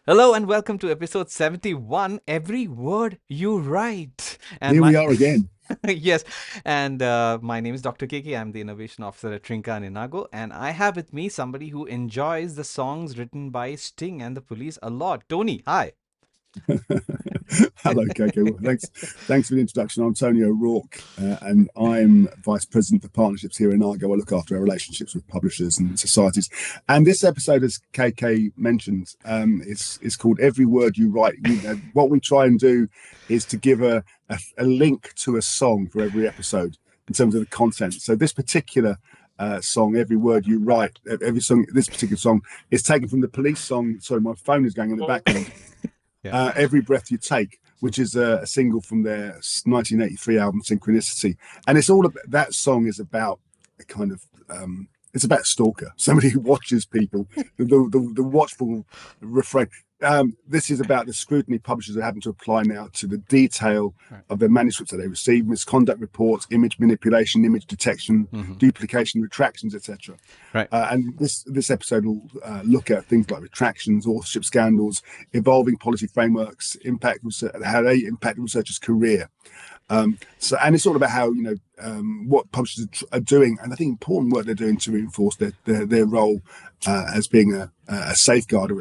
Hello and welcome to episode 71, Every Word You Write. And Here my we are again. yes, and my name is Dr. Kiki. I'm the innovation officer at Trinca and Inago, and I have with me somebody who enjoys the songs written by Sting and the Police a lot. Tony, hi. Hello, Coco. Well, thanks for the introduction. I'm Tony O'Rourke, and I'm Vice President for Partnerships here in Argo. I look after our relationships with publishers and societies. And this episode, as KK mentioned, is called Every Word You Write. What we try and do is to give a link to a song for every episode in terms of the content. So this particular song, Every Word You Write, every song, this particular song is taken from the Police song. Sorry, my phone is going in the background. Yeah. Every Breath You Take, which is a single from their 1983 album Synchronicity, and it's all about, that song is about a kind of it's about stalker, somebody who watches people, the watchful refrain. This is about the scrutiny publishers are having to apply now to the detail Right. of their manuscripts that they receive, misconduct reports, image manipulation, image detection, Mm-hmm. duplication, retractions, etc. Right. And this episode will look at things like retractions, authorship scandals, evolving policy frameworks, how they impact researchers' career. And it's all about how what publishers are doing, and I think important work they're doing to reinforce their role as being a safeguard or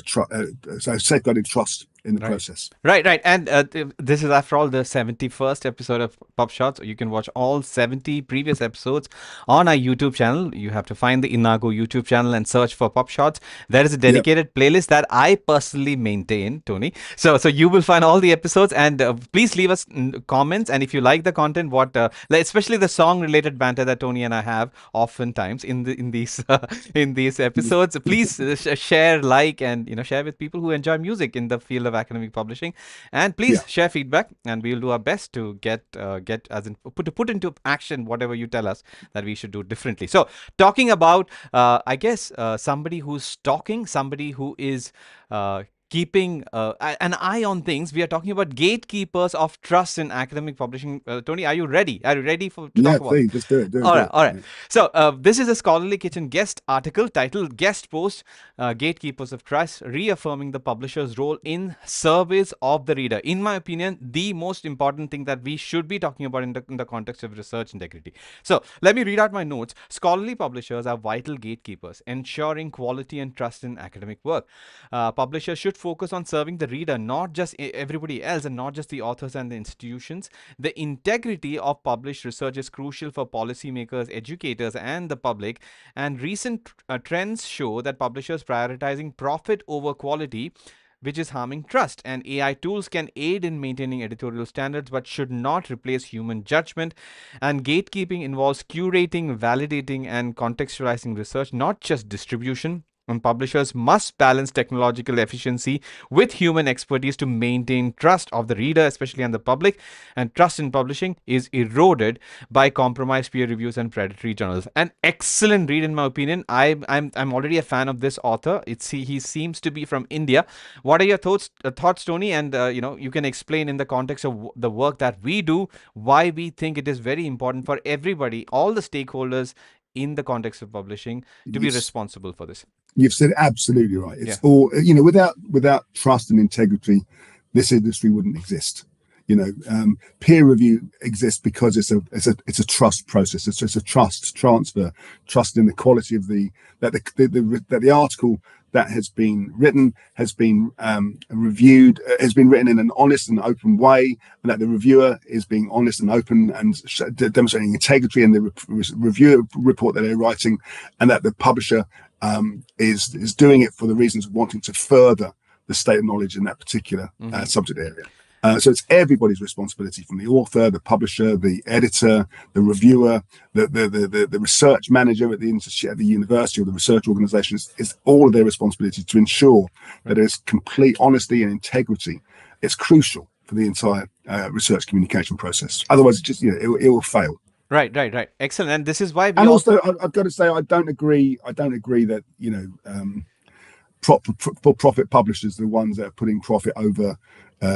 a safeguarding trust in the Right. process. Right. And this is, after all, the 71st episode of PubShorts. You can watch all 70 previous episodes on our YouTube channel. You have to find the Inago YouTube channel and search for PubShorts. There is a Yep. dedicated playlist that I personally maintain, Tony. So you will find all the episodes, and please leave us comments. And if you like the content, especially the song-related banter that Tony and I have oftentimes in these in these episodes, please share, like, and share with people who enjoy music in the field of academic publishing, and Yeah. please share feedback, and we will do our best to get as in put into action whatever you tell us that we should do differently. So talking about I guess somebody who's stalking, somebody who is keeping an eye on things. We are talking about gatekeepers of trust in academic publishing. Tony, are you ready? Are you ready to Yeah, talk about it? please, just do it, do it, All do right, it. all right. Yeah. So this is a Scholarly Kitchen guest article titled "Guest Post: Gatekeepers of Trust, Reaffirming the Publisher's Role in Service of the Reader." In my opinion, the most important thing that we should be talking about in the context of research integrity. So let me read out my notes. Scholarly publishers are vital gatekeepers, ensuring quality and trust in academic work. Publishers should focus on serving the reader, not just everybody else, and not just the authors and the institutions. The integrity of published research is crucial for policymakers, educators, and the public. And recent trends show that publishers prioritizing profit over quality, which is harming trust. And AI tools can aid in maintaining editorial standards but should not replace human judgment. And gatekeeping involves curating, validating, and contextualizing research, not just distribution. And publishers must balance technological efficiency with human expertise to maintain trust of the reader, especially and the public. And trust in publishing is eroded by compromised peer reviews and predatory journals. An excellent read, in my opinion. I'm already a fan of this author. He seems to be from India. What are your thoughts, Tony? And you can explain in the context of the work that we do why we think it is very important for everybody, all the stakeholders in the context of publishing, to be Yes. responsible for this. You've said absolutely right. Yeah. It's all without trust and integrity, this industry wouldn't exist. Peer review exists because it's a trust process. It's a trust transfer, trust in the quality of that the article that has been written has been reviewed, has been written in an honest and open way, and that the reviewer is being honest and open and demonstrating integrity in the review report that they're writing, and that the publisher is doing it for the reasons of wanting to further the state of knowledge in that particular subject area. So it's everybody's responsibility, from the author, the publisher, the editor, the reviewer, the research manager at the university or the research organisation. It's all of their responsibility to ensure that there's complete honesty and integrity. It's crucial for the entire research communication process. Otherwise, it will fail. Right. Excellent. And this is why we And also. also, I've got to say, I don't agree. I don't agree that for-profit publishers are the ones that are putting profit over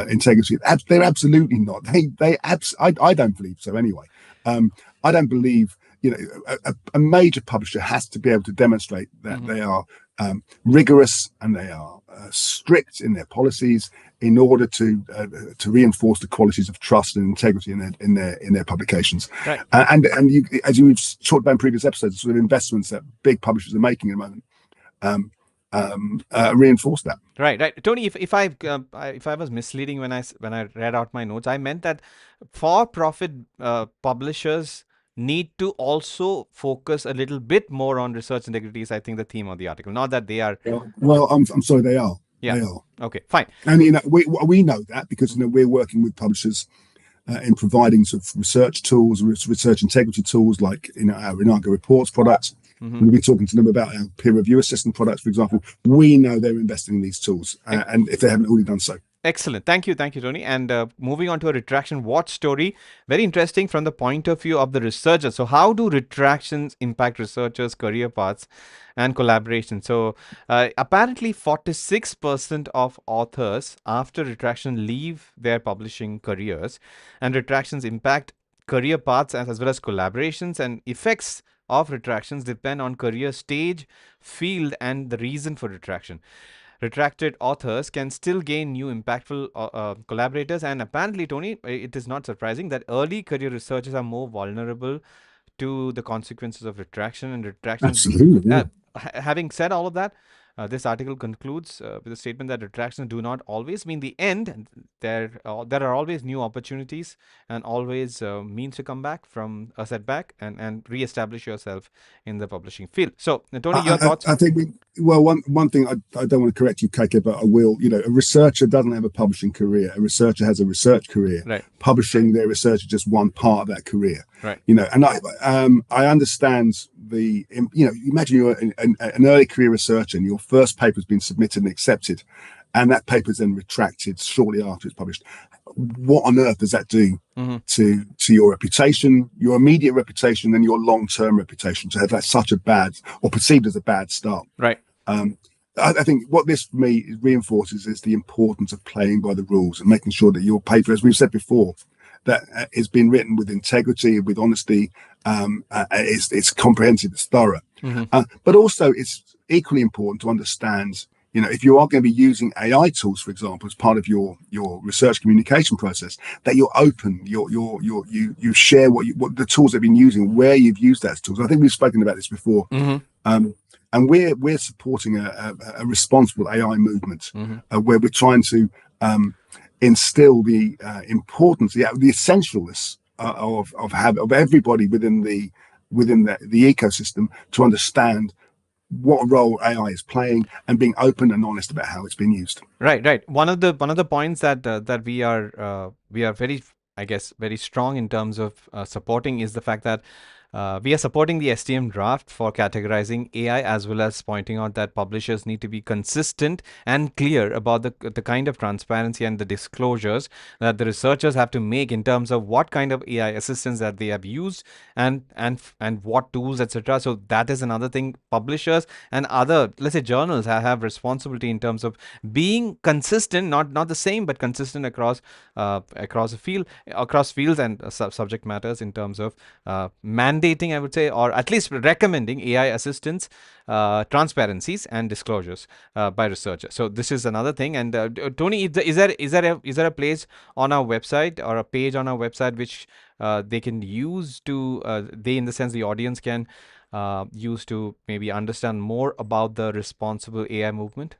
integrity. They're absolutely not. I don't believe so anyway. I don't believe a major publisher has to be able to demonstrate that they are rigorous and they are strict in their policies in order to reinforce the qualities of trust and integrity in their publications. Right. And you, as you've talked about in previous episodes, sort of investments that big publishers are making at the moment reinforce that. Right, right, Tony. If I was misleading when I read out my notes, I meant that for-profit publishers need to also focus a little bit more on research integrity. Is I think the theme of the article. Not that they are. Well, I'm sorry, they are. Yeah. They are. Okay. Fine. And we know that because we're working with publishers in providing sort of research tools, research integrity tools, like our Inago Reports products. We'll be talking to them about our peer review assistant products, for example. We know they're investing in these tools, and if they haven't already done so. Excellent. Thank you, Tony. And moving on to a retraction watch story, very interesting from the point of view of the researcher. So, how do retractions impact researchers' career paths and collaboration? So, apparently, 46% of authors after retraction leave their publishing careers, and retractions impact career paths as well as collaborations, and effects of retractions depend on career stage, field, and the reason for retraction. Retracted authors can still gain new impactful collaborators, and apparently, Tony, it is not surprising that early career researchers are more vulnerable to the consequences of retraction and retractions. Absolutely. Yeah. Having said all of that, this article concludes with a statement that retractions do not always mean the end. There are always new opportunities and always means to come back from a setback and re-establish yourself in the publishing field. So, Tony, your thoughts? I think one thing I don't want to correct you, KK, but I will. A researcher doesn't have a publishing career. A researcher has a research career. Right. Publishing their research is just one part of that career. Right. And I understand imagine you're an early career researcher and your first paper has been submitted and accepted, and that paper is then retracted shortly after it's published. What on earth does that do to your reputation, your immediate reputation, and your long-term reputation, to have that such a bad or perceived as a bad start? Right. I think what this for me reinforces is the importance of playing by the rules and making sure that your paper, as we've said before, that is being written with integrity, with honesty. It's comprehensive, it's thorough. But also, it's equally important to understand, if you are going to be using AI tools, for example, as part of your research communication process, that you're open, you share what the tools they've been using, where you've used those tools. I think we've spoken about this before. And we're supporting a responsible AI movement where we're trying to instill the importance, the essentialness of everybody within the ecosystem to understand what role AI is playing and being open and honest about how it's been used. Right. One of the points that we are very, I guess, very strong in terms of supporting is the fact that we are supporting the STM draft for categorizing AI, as well as pointing out that publishers need to be consistent and clear about the kind of transparency and the disclosures that the researchers have to make in terms of what kind of AI assistants that they have used and what tools, etc. So that is another thing publishers and other, let's say, journals have responsibility in terms of being consistent, not the same, but consistent across fields and subject matters in terms of mandating, I would say, or at least recommending AI assistance, transparencies and disclosures by researchers. So this is another thing. And Tony, is there a place on our website or a page on our website which they can use to in the sense the audience can use to maybe understand more about the responsible AI movement?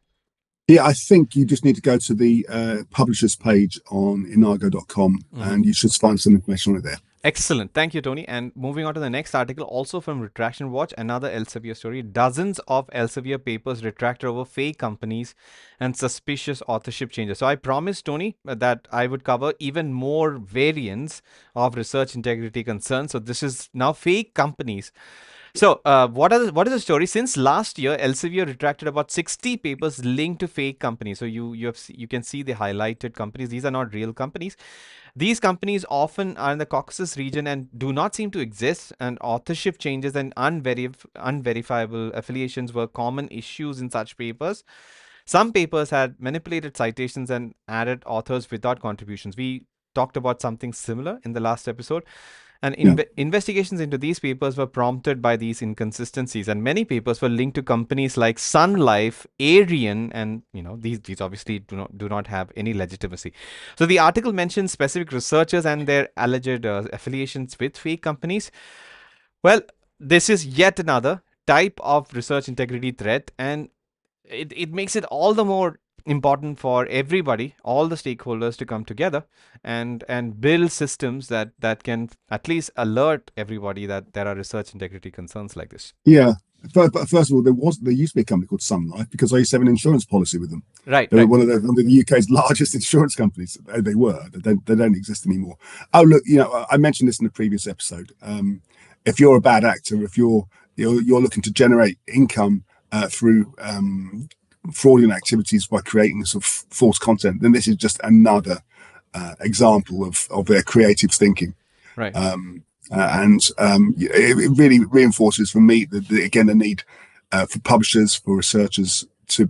Yeah, I think you just need to go to the publishers page on inago.com and you should find some information on it there. Excellent. Thank you, Tony. And moving on to the next article, also from Retraction Watch, another Elsevier story. Dozens of Elsevier papers retracted over fake companies and suspicious authorship changes. So I promised, Tony, that I would cover even more variants of research integrity concerns. So this is now fake companies. So what is the story? Since last year, Elsevier retracted about 60 papers linked to fake companies. So you can see the highlighted companies. These are not real companies. These companies often are in the Caucasus region and do not seem to exist, and authorship changes and unverifiable affiliations were common issues in such papers. Some papers had manipulated citations and added authors without contributions. We talked about something similar in the last episode. And Yeah. investigations into these papers were prompted by these inconsistencies, and many papers were linked to companies like Sun Life, Arian, and these obviously do not have any legitimacy. So the article mentions specific researchers and their alleged affiliations with fake companies. Well, this is yet another type of research integrity threat, and it makes it all the more important for everybody, all the stakeholders, to come together and build systems that can at least alert everybody that there are research integrity concerns like this. Yeah. But first of all, there used to be a company called Sun Life because I used to have an insurance policy with them. Right, They were right. one of the UK's largest insurance companies. They were. They don't exist anymore. Oh, look, I mentioned this in the previous episode. If you're a bad actor, if you're looking to generate income through fraudulent activities by creating sort of false content, then this is just another example of their creative thinking. Right. It really reinforces for me the need for publishers, for researchers to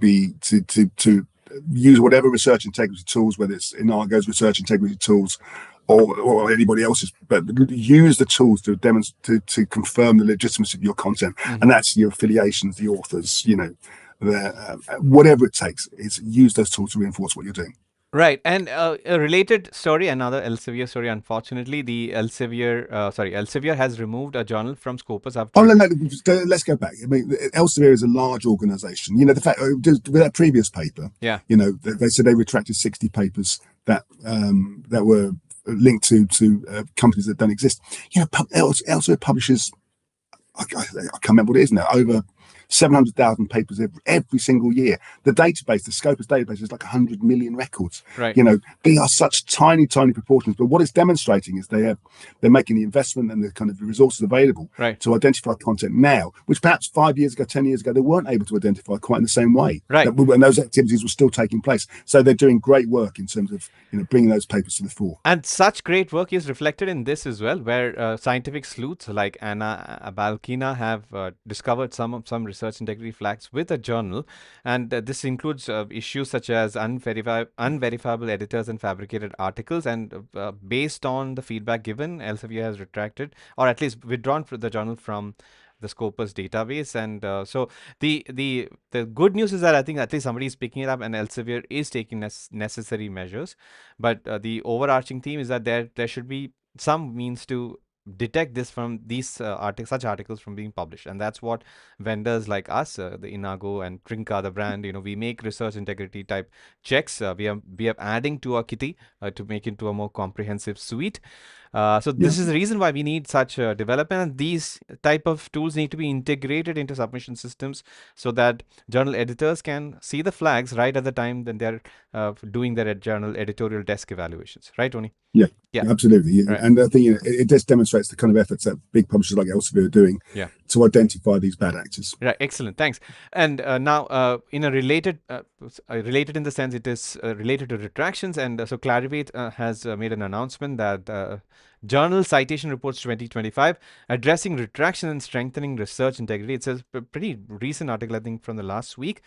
use whatever research integrity tools, whether it's Inago's research integrity tools or anybody else's, but use the tools to demonstrate to confirm the legitimacy of your content, and that's your affiliations, the authors, whatever it takes. Is use those tools to reinforce what you're doing. Right, and a related story, another Elsevier story. Unfortunately, Elsevier has removed a journal from Scopus Oh after. no, let's go back. I mean, Elsevier is a large organisation. The fact with that previous paper, Yeah. They said they retracted 60 papers that were linked to companies that don't exist. Elsevier publishes, I can't remember what it is now, over 700,000 papers every single year. The database, the Scopus database, is like 100 million records. Right. They are such tiny proportions. But what it's demonstrating is they're making the investment and the kind of resources available Right. to identify content now, which perhaps 5 years ago, 10 years ago, they weren't able to identify quite in the same way. Right. When those activities were still taking place. So they're doing great work in terms of bringing those papers to the fore. And such great work is reflected in this as well, where scientific sleuths like Anna Abalkina have discovered some research integrity flags with a journal, and this includes issues such as unverifiable editors and fabricated articles. And based on the feedback given, Elsevier has retracted or at least withdrawn the journal from the Scopus database. And so the good news is that I think at least somebody is picking it up, and Elsevier is taking necessary measures. But the overarching theme is that there should be some means to detect this from these such articles from being published, and that's what vendors like us, the Inago and Trinka, the brand, we make research integrity type checks. We are adding to our kitty to make it to a more comprehensive suite. So this is the reason why we need such development, and these type of tools need to be integrated into submission systems so that journal editors can see the flags right at the time when they're doing their journal editorial desk evaluations. Right, Tony? Yeah, absolutely. Right. And I think it just demonstrates the kind of efforts that big publishers like Elsevier are doing to identify these bad actors. Right. Excellent. Thanks. And now, in a related in the sense it is related to retractions, and so Clarivate has made an announcement that Journal Citation Reports 2025 addressing retraction and strengthening research integrity. It's a pretty recent article, I think, from the last week.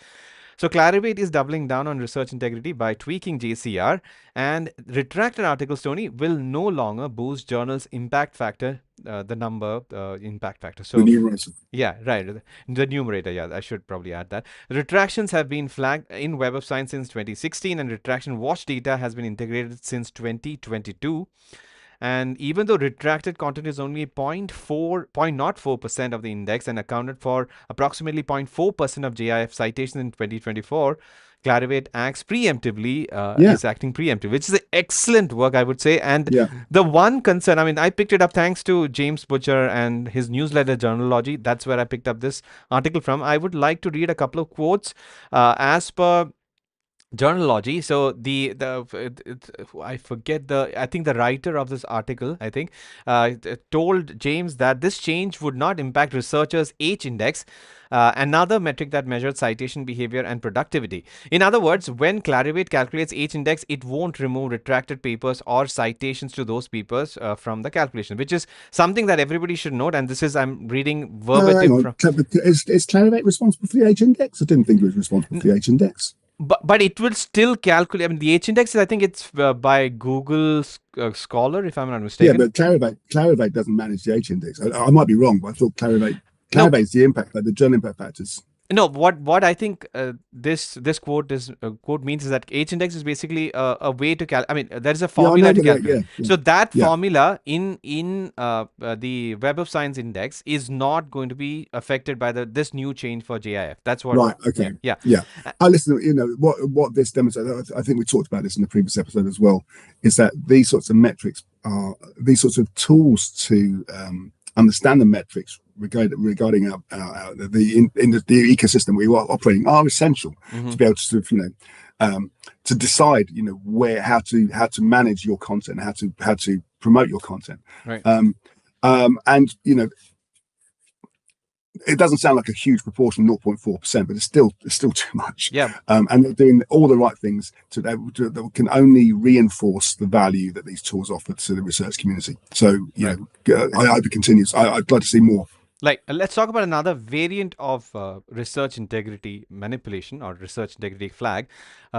So Clarivate is doubling down on research integrity by tweaking JCR, and retracted articles, Tony, will no longer boost journals' impact factor, the number impact factor. So the numerator. Yeah, right. The numerator, yeah, I should probably add that. Retractions have been flagged in Web of Science since 2016, and retraction watch data has been integrated since 2022. And even though retracted content is only 0.04% of the index and accounted for approximately 0.4% of JIF citations in 2024, Clarivate acts preemptively, is acting preemptive, which is excellent work, I would say. And the one concern, I mean, I picked it up thanks to James Butcher and his newsletter, Journalogy. That's where I picked up this article from. I would like to read a couple of quotes as per Journalogy. So I forget I think the writer of this article, I think, told James that this change would not impact researchers' H index, another metric that measures citation behavior and productivity. In other words, when Clarivate calculates H index, it won't remove retracted papers or citations to those papers from the calculation, which is something that everybody should note. And this is, I'm reading verbatim from. Is Clarivate responsible for the H index? I didn't think it was responsible for the H index. But it will still calculate. I mean, the H index is, I think it's by Google Scholar, if I'm not Yeah, mistaken. but Clarivate doesn't manage the H index. I might be wrong, but I thought No, Clarivate's the impact, the journal impact factors. no. What I think this quote means is that H index is basically a way to I mean, there is a Yeah, I formula know, to but calculate. yeah, yeah, So that yeah. formula in the Web of Science index is not going to be affected by this new change for JIF. That's what. Right. Okay. Yeah. Yeah. Uh, I listen. You know what this demonstrates. I think we talked about this in the previous episode as well. Is that these sorts of metrics are these sorts of tools to understand the metrics regarding the ecosystem we are operating are essential mhm. to be able to sort of to decide how to manage your content, how to promote your content. Right. And it doesn't sound like a huge proportion, 0.4%, but it's still too much. Yeah. And they're doing all the right things that can only reinforce the value that these tools offer to the research community. So, Right. I hope it continues. I'd like to see more. Like, let's talk about another variant of research integrity manipulation or research integrity flag.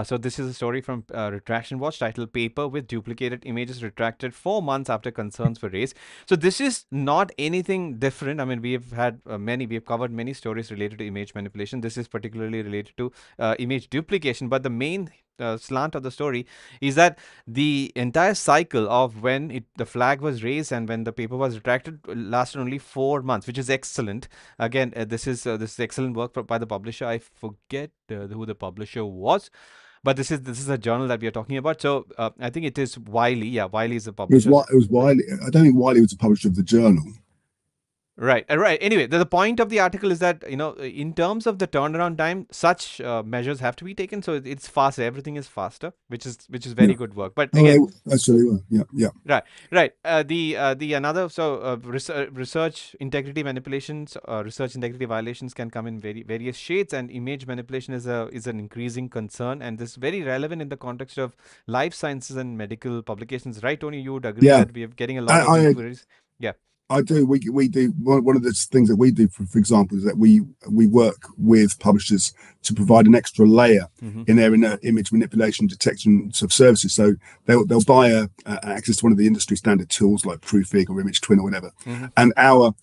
So this is a story from Retraction Watch titled "Paper with Duplicated Images Retracted 4 months After Concerns Were Raised." So this is not anything different. I mean, we've covered many stories related to image manipulation. This is particularly related to image duplication, but the main slant of the story is that the entire cycle of when the flag was raised and when the paper was retracted lasted only 4 months, which is excellent. Again, this is excellent work by the publisher. I forget who the publisher was, but this is a journal that we are talking about. So I think it is Wiley. Yeah, Wiley is the publisher. It was Wiley. I don't think Wiley was the publisher of the journal. Right, right. Anyway, the point of the article is that in terms of the turnaround time, such measures have to be taken. So it's faster. Everything is faster, which is very Yeah. good work. But Oh, again, that's really well. Yeah, yeah. right, right. The another research integrity manipulations, research integrity violations can come in various shades, and image manipulation is an increasing concern, and this is very relevant in the context of life sciences and medical publications. Right, Tony? You would agree Yeah. that we are getting a lot of I inquiries. Yeah. I do. We do. One of the things that we do, for example, is that we work with publishers to provide an extra layer Mm-hmm. in their image manipulation detection sort of services. So they'll buy access to one of the industry standard tools like Proofig or Image Twin or whatever, Mm-hmm. and our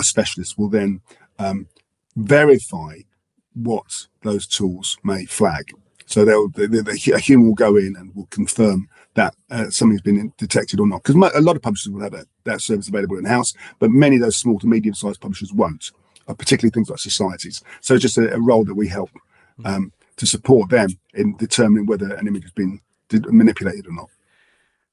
specialists will then verify what those tools may flag. So a human will go in and will confirm that something's been detected or not. Because a lot of publishers will have that service available in-house, but many of those small to medium-sized publishers won't, particularly things like societies. So it's just a role that we help to support them in determining whether an image has been manipulated or not.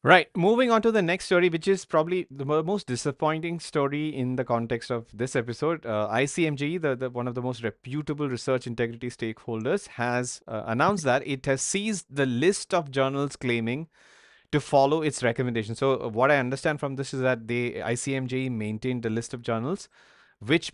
Right. Moving on to the next story, which is probably the most disappointing story in the context of this episode. ICMG, the one of the most reputable research integrity stakeholders, has announced that it has seized the list of journals claiming to follow its recommendations. So what I understand from this is that ICMG maintained a list of journals which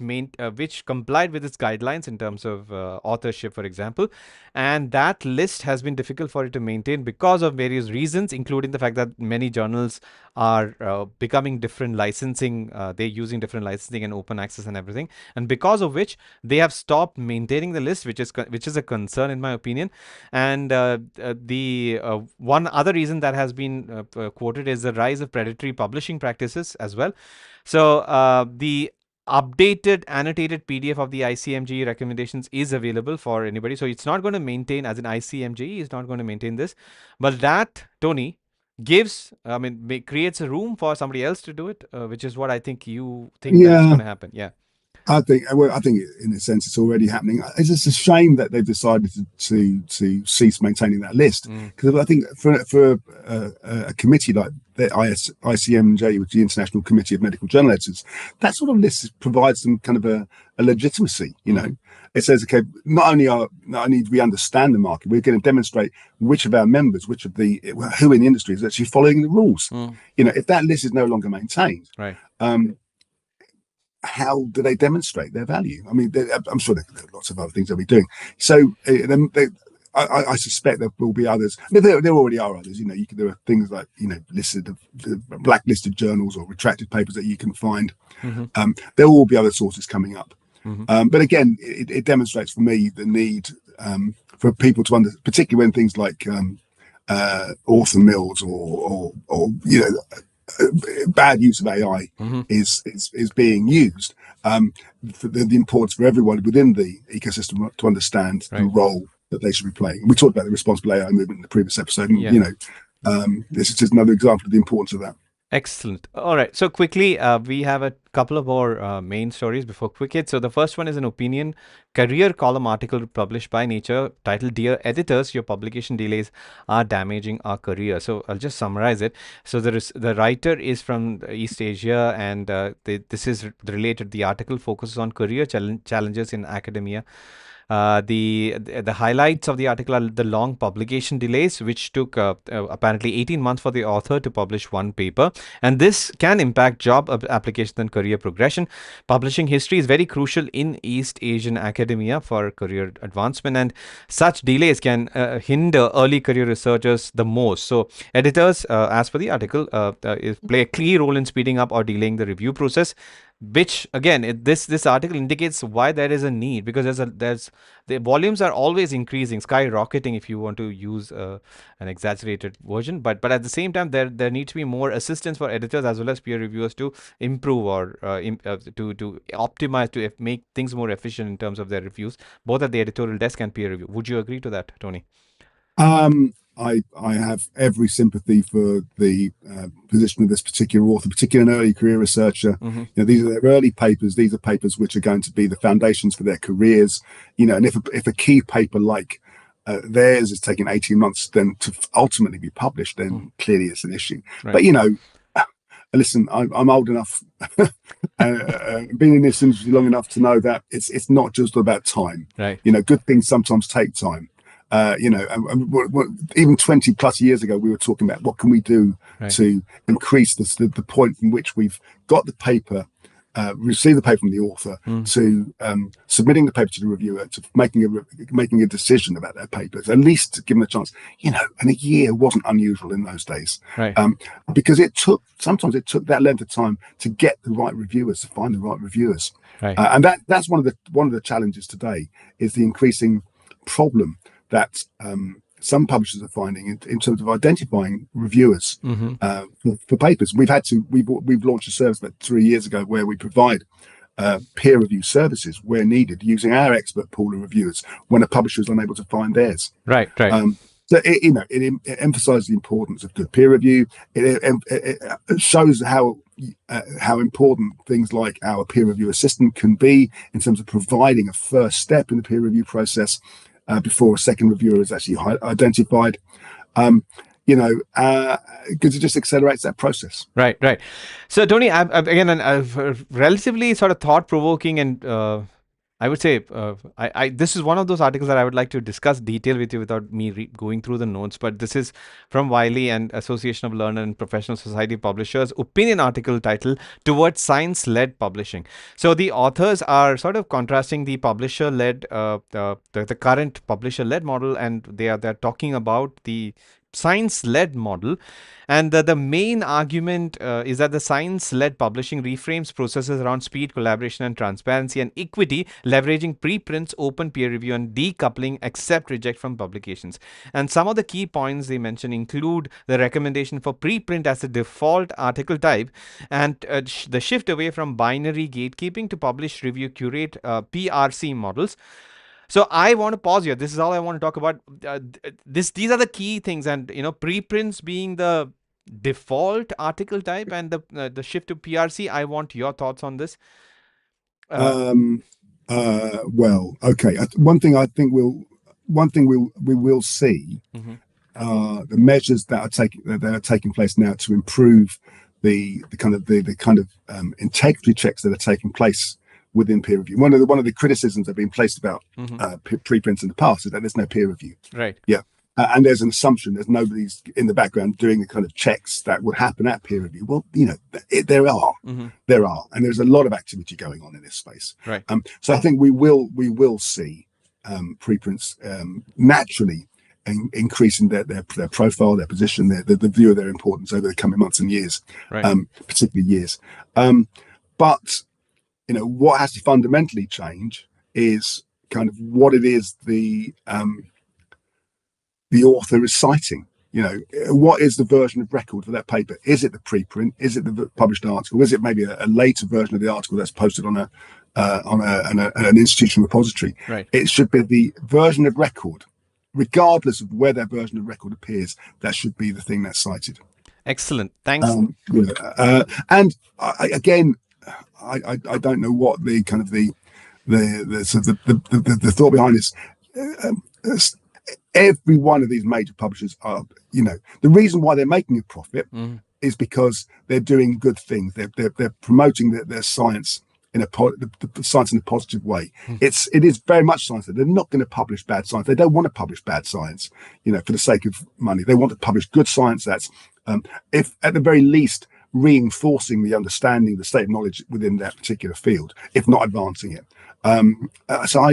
complied with its guidelines in terms of authorship, for example, and that list has been difficult for it to maintain because of various reasons, including the fact that many journals are becoming different licensing. They're using different licensing and open access and everything, and because of which they have stopped maintaining the list, which is a concern in my opinion. And the one other reason that has been quoted is the rise of predatory publishing practices as well. So the updated annotated PDF of the ICMG recommendations is available for anybody. So it's not going to maintain, as an ICMG is not going to maintain this, but that, Tony, creates a room for somebody else to do it, which is what I think you think that it's Yeah, going to happen. Yeah. I think in a sense it's already happening. It's just a shame that they've decided to cease maintaining that list, Mm. because I think for a committee like the ICMJ, which is the International Committee of Medical Journal Editors, that sort of list provides some kind of a legitimacy. It says, okay, not only do we understand the market, we're going to demonstrate which of our members, who in the industry is actually following the rules. Mm. If that list is no longer maintained, Right. how do they demonstrate their value? I mean, I'm sure there are lots of other things they'll be doing. So I suspect there will be others. I mean, there already are others. There are things like blacklisted journals or retracted papers that you can find. Mm-hmm. There will be other sources coming up. Mm-hmm. But again, it demonstrates for me the need for people to understand, particularly when things like author mills or bad use of AI Mm-hmm. is being used. For the importance for everyone within the ecosystem to understand the Right. role that they should be playing. We talked about the responsible AI movement in the previous episode, and Yeah. this is just another example of the importance of that. Excellent. All right. So quickly, we have a couple of our main stories before quick hit. So the first one is an opinion career column article published by Nature titled "Dear Editors, Your Publication Delays Are Damaging Our Career." So I'll just summarize it. So the writer is from East Asia, and this is related. The article focuses on career challenges in academia. The highlights of the article are the long publication delays, which took apparently 18 months for the author to publish one paper, and this can impact job application and career progression. Publishing history is very crucial in East Asian academia for career advancement, and such delays can hinder early career researchers the most. So editors, as per the article, play a key role in speeding up or delaying the review process, which again this article indicates why there is a need, because there's the volumes are always increasing, skyrocketing, if you want to use an exaggerated version, but at the same time there needs to be more assistance for editors as well as peer reviewers to improve or to optimize, to make things more efficient in terms of their reviews, both at the editorial desk and peer review. Would you agree to that, Tony? I have every sympathy for the position of this particular author, particularly an early career researcher. Mm-hmm. These are their early papers. These are papers which are going to be the foundations for their careers. And if a key paper like theirs is taking 18 months then to ultimately be published, then clearly it's an issue. Right. But listen, I'm old enough, been in this industry long enough to know that it's not just about time. Right. Good things sometimes take time. Even 20 plus years ago, we were talking about what can we do to increase the point from which we've got the paper, received the paper from the author, to submitting the paper to the reviewer, to making a decision about their papers, at least to give them a chance. And a year wasn't unusual in those days, because sometimes it took that length of time to get the right reviewers, to find the right reviewers, and that's one of the challenges today, is the increasing problem that some publishers are finding in terms of identifying reviewers for papers. We've launched a service about 3 years ago where we provide peer review services where needed, using our expert pool of reviewers when a publisher is unable to find theirs. Right. So it emphasizes the importance of good peer review. It shows how important things like our peer review assistant can be in terms of providing a first step in the peer review process before a second reviewer is actually identified. Because it just accelerates that process. Right. So Tony, again, a relatively sort of thought-provoking and I would say this is one of those articles that I would like to discuss detail with you without me going through the notes. But this is from Wiley and Association of Learner and Professional Society Publishers opinion article titled "Towards Science-Led Publishing." So the authors are sort of contrasting the publisher-led, the current publisher-led model, and they're talking about the science-led model. And the main argument is that the science-led publishing reframes processes around speed, collaboration, and transparency and equity, leveraging preprints, open peer review, and decoupling accept reject from publications. And some of the key points they mention include the recommendation for preprint as a default article type, and the shift away from binary gatekeeping to publish, review, curate PRC models. So I want to pause here. This is all I want to talk about. These are the key things, and preprints being the default article type and the shift to PRC. I want your thoughts on this. Well, okay. One thing we will see the measures that are taking place now to improve the kind of integrity checks that are taking place within peer review. One of the criticisms that have been placed about preprints in the past is that there's no peer review. Right. Yeah. And there's an assumption there's nobody's in the background doing the kind of checks that would happen at peer review. Well, there are, and there's a lot of activity going on in this space. Right. So I think we will see preprints naturally increasing their profile, their position, the view of their importance over the coming months and years, particularly years. But what has to fundamentally change is kind of what it is the the author is citing. You know, what is the version of record for that paper? Is it the preprint? Is it the published article? Is it maybe a later version of the article that's posted on an institutional repository? Right. It should be the version of record, regardless of where that version of record appears. That should be the thing that's cited. Excellent. Thanks. And again, I don't know what the kind of the thought behind this. Every one of these major publishers are, the reason why they're making a profit is because they're doing good things. They're promoting their science in the science in a positive way. It is very much science. They're not going to publish bad science. They don't want to publish bad science, for the sake of money. They want to publish good science that's, if at the very least, reinforcing the understanding, the state of knowledge within that particular field, if not advancing it. So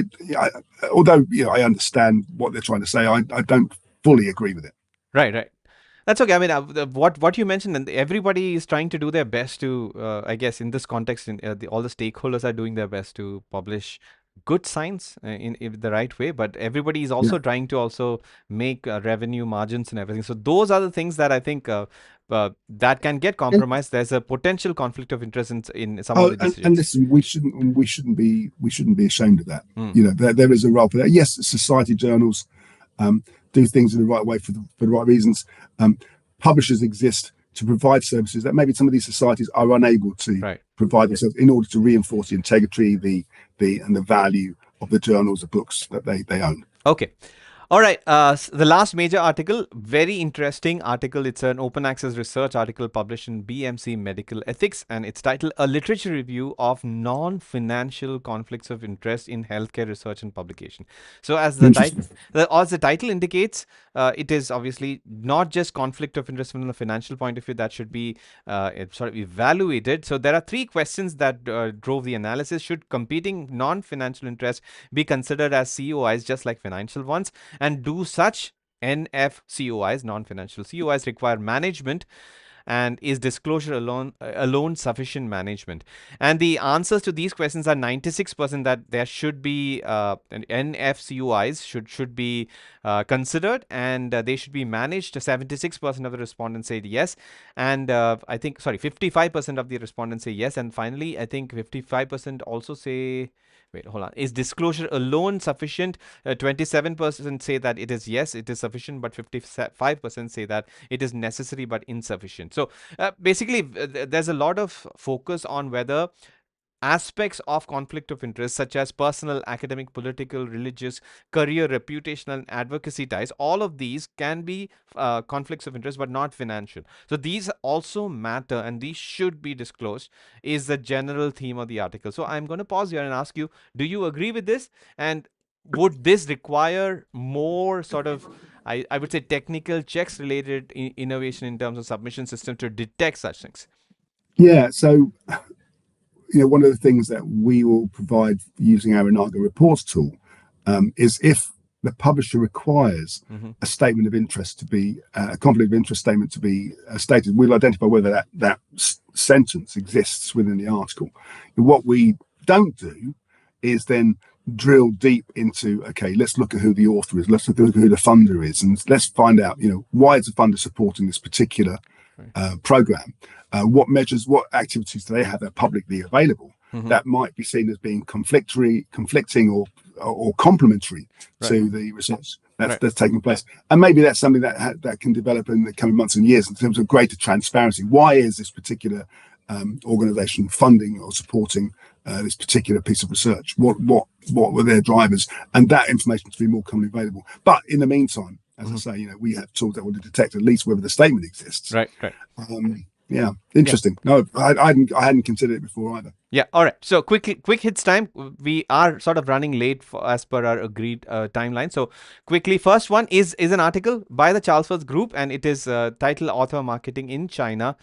although I understand what they're trying to say, I don't fully agree with it. Right. That's okay. I mean, what you mentioned, and everybody is trying to do their best to, I guess, in this context, all the stakeholders are doing their best to publish good science in the right way, but everybody is also trying to also make revenue margins and everything. So those are the things that I think that can get compromised. There's a potential conflict of interest in some of the decisions. And listen, we shouldn't be ashamed of that. There is a role for that. Yes, society journals do things in the right way for the right reasons. Publishers exist to provide services that maybe some of these societies are unable to provide themselves in order to reinforce the integrity, and the value of the journals, the books that they own. Okay. All right. The last major article, very interesting article. It's an open access research article published in BMC Medical Ethics, and it's titled "A Literature Review of Non-Financial Conflicts of Interest in Healthcare Research and Publication." So, as the title indicates, it is obviously not just conflict of interest from a financial point of view that should be sort of evaluated. So, there are 3 questions that drove the analysis. Should competing non-financial interests be considered as COIs just like financial ones? And do such NFCOIs, non-financial COIs, require management? And is disclosure alone sufficient management? And the answers to these questions are 96% that there should be NFCOIs should be considered, and they should be managed. 76% of the respondents said yes, and 55% of the respondents say yes, and finally I think 55% also say. Wait, hold on. Is disclosure alone sufficient? 27% say that it is yes, it is sufficient, but 55% say that it is necessary but insufficient. So basically, there's a lot of focus on whether aspects of conflict of interest, such as personal, academic, political, religious, career, reputational, and advocacy ties, all of these can be conflicts of interest, but not financial. So these also matter, and these should be disclosed, is the general theme of the article. So I'm going to pause here and ask you, do you agree with this? And would this require more sort of, I would say, technical checks related innovation in terms of submission system to detect such things? Yeah, so one of the things that we will provide using our Inago reports tool is if the publisher requires a statement of interest to be a conflict of interest statement to be stated, we'll identify whether that sentence exists within the article. And what we don't do is then drill deep into, okay, let's look at who the author is, let's look at who the funder is, and let's find out, why is the funder supporting this particular program? What measures, what activities do they have that are publicly available that might be seen as being conflicting or complementary to the research that's taking place? And maybe that's something that can develop in the coming months and years in terms of greater transparency. Why is this particular organization funding or supporting this particular piece of research? What were their drivers? And that information to be more commonly available. But in the meantime, as I say, we have tools that will detect at least whether the statement exists. Right. Yeah, interesting. Yeah. No, I hadn't considered it before either. Yeah. All right. So quick hits time. We are sort of running late as per our agreed timeline. So quickly, first one is an article by the Charles Group, and it is titled "Author Marketing in China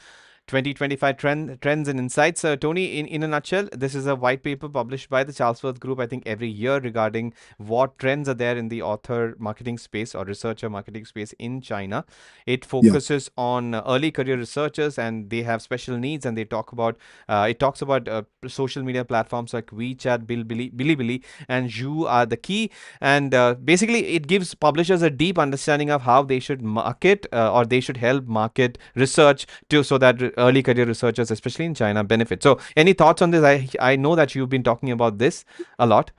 2025 trends and insights. Tony, in a nutshell, this is a white paper published by the Charlesworth Group, I think, every year regarding what trends are there in the author marketing space or researcher marketing space in China. It Yeah. focuses on early career researchers, and they have special needs, and they talk about it talks about social media platforms like WeChat, Bilibili, and Zhu are the key. And basically, it gives publishers a deep understanding of how they should market or they should help market research to so that early career researchers, especially in China, benefit. So, any thoughts on this? I know that you've been talking about this a lot.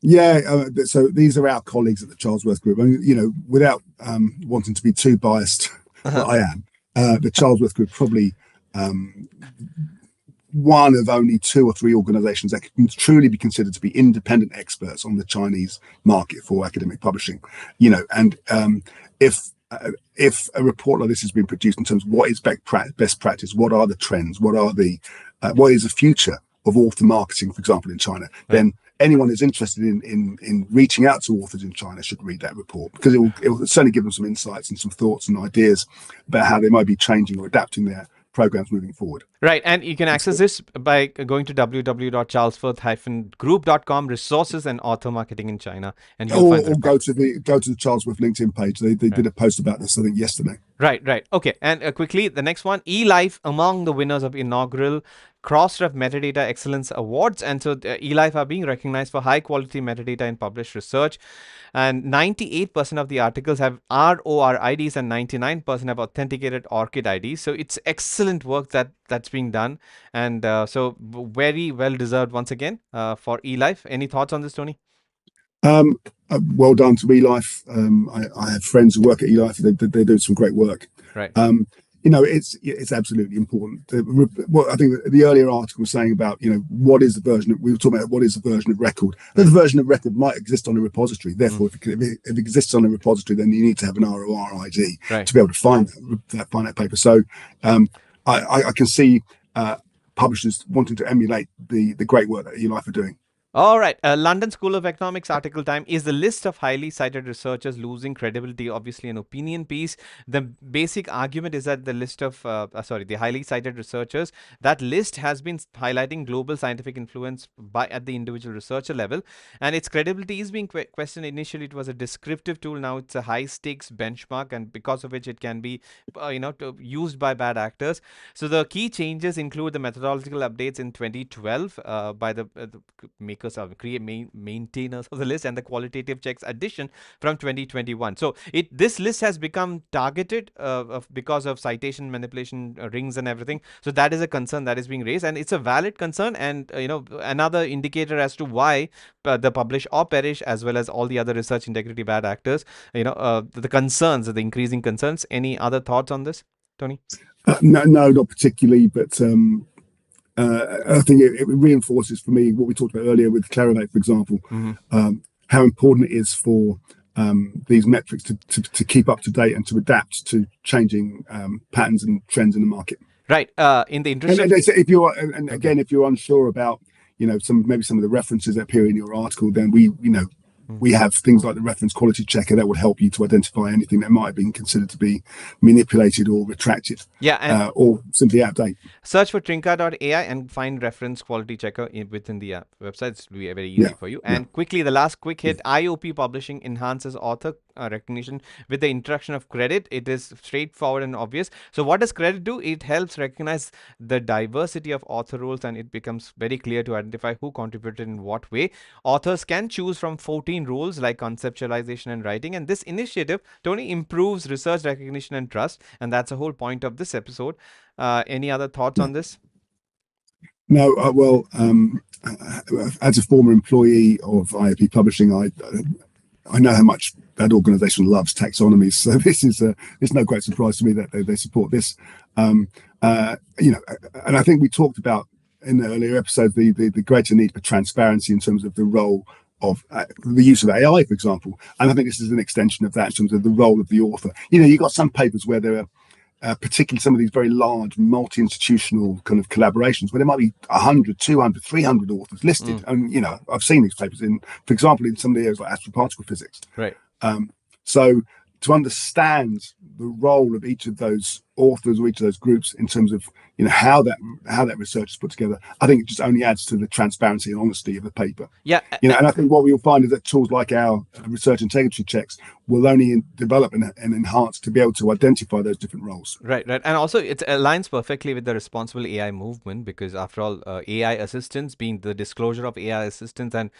Yeah, so these are our colleagues at the Charlesworth Group. I mean, without wanting to be too biased, but I am. The Charlesworth Group probably one of only 2 or 3 organizations that can truly be considered to be independent experts on the Chinese market for academic publishing. And if a report like this has been produced in terms of what is best practice, what are the trends, what is the future of author marketing, for example, in China, then anyone who's interested in reaching out to authors in China should read that report, because it will certainly give them some insights and some thoughts and ideas about how they might be changing or adapting their programs moving forward. Right, and you can access this by going to www.charlesworth-group.com, resources and author marketing in China, and you'll find or go to the Charlesworth LinkedIn page. They did a post about this, I think, yesterday. Right. Okay, and quickly, the next one, eLife among the winners of inaugural Crossref Metadata Excellence Awards. And so eLife are being recognized for high quality metadata in published research. And 98% of the articles have ROR IDs and 99% have authenticated ORCID IDs. So it's excellent work that's being done. And so very well deserved once again for eLife. Any thoughts on this, Tony? Well done to eLife. I have friends who work at eLife. They do some great work. Right. It's absolutely important. What I think the earlier article was saying about, what is the version we were talking about, what is the version of record? The version of record might exist on a repository. Therefore, if it exists on a repository, then you need to have an ROR ID to be able to find that paper. So I can see publishers wanting to emulate the great work that eLife are doing. All right. London School of Economics article time. Is the list of highly cited researchers losing credibility? Obviously, an opinion piece. The basic argument is that the list of, the highly cited researchers, that list has been highlighting global scientific influence at the individual researcher level, and its credibility is being questioned. Initially, it was a descriptive tool. Now it's a high stakes benchmark, and because of which it can be, used by bad actors. So the key changes include the methodological updates in 2012 by the makers maintainers of the list, and the qualitative checks addition from 2021. So this list has become targeted because of citation manipulation rings and everything. So that is a concern that is being raised, and it's a valid concern, and another indicator as to why the publish or perish, as well as all the other research integrity bad actors, the concerns, the increasing concerns. Any other thoughts on this, Tony? No, not particularly, but I think it reinforces for me what we talked about earlier with Clarivate, for example, how important it is for these metrics to keep up to date and to adapt to changing patterns and trends in the market. Right. In the interest of... if you're unsure about some of the references that appear in your article, then we have things like the reference quality checker that will help you to identify anything that might have been considered to be manipulated or retracted, or simply out of date. Search for Trinka.ai and find reference quality checker within the app website. It's will be very easy for you. And quickly, the last quick hit, IOP Publishing enhances author recognition with the introduction of credit. It is straightforward and obvious. So what does credit do? It helps recognize the diversity of author roles, and it becomes very clear to identify who contributed in what way. Authors can choose from 14 roles like conceptualization and writing, and this initiative, Tony, improves research recognition and trust, and that's the whole point of this episode. Any other thoughts on this? No, as a former employee of IOP Publishing, I know how much that organisation loves taxonomies, so it's no great surprise to me that they support this. And I think we talked about in the earlier episode the greater need for transparency in terms of the role of the use of AI, for example. And I think this is an extension of that in terms of the role of the author. You've got some papers where there are particularly some of these very large multi-institutional kind of collaborations where there might be 100, 200, 300 authors listed. And, I've seen these papers for example, in some of the areas like astroparticle physics. Right. So to understand the role of each of those authors or each of those groups in terms of how that research is put together. I think it just only adds to the transparency and honesty of the paper. Yeah. And I think what we'll find is that tools like our research integrity checks will only develop and enhance to be able to identify those different roles. Right. And also it aligns perfectly with the responsible AI movement, because after all, AI assistants, being the disclosure of AI assistants and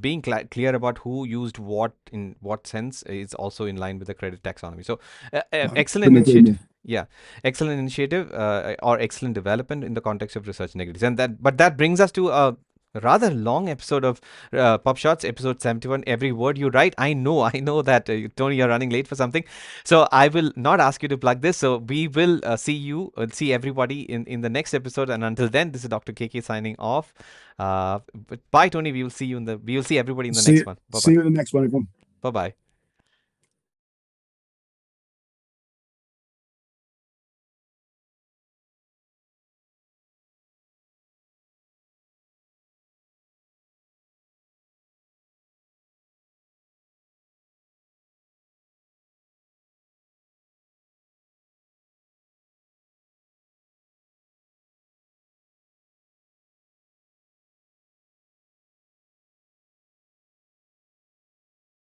being clear about who used what in what sense, is also in line with the credit taxonomy. So excellent Couldn't agree more. initiative. Yeah, excellent initiative, or excellent development in the context of research negatives. And that brings us to a rather long episode of PubShorts, episode 71. Every word you write, I know that Tony, you're running late for something, so I will not ask you to plug this. So we will see everybody in the next episode. And until then, this is Dr. KK signing off. Bye, Tony. We will see everybody in the next one. Bye See bye. you in the next one, everyone. Bye bye.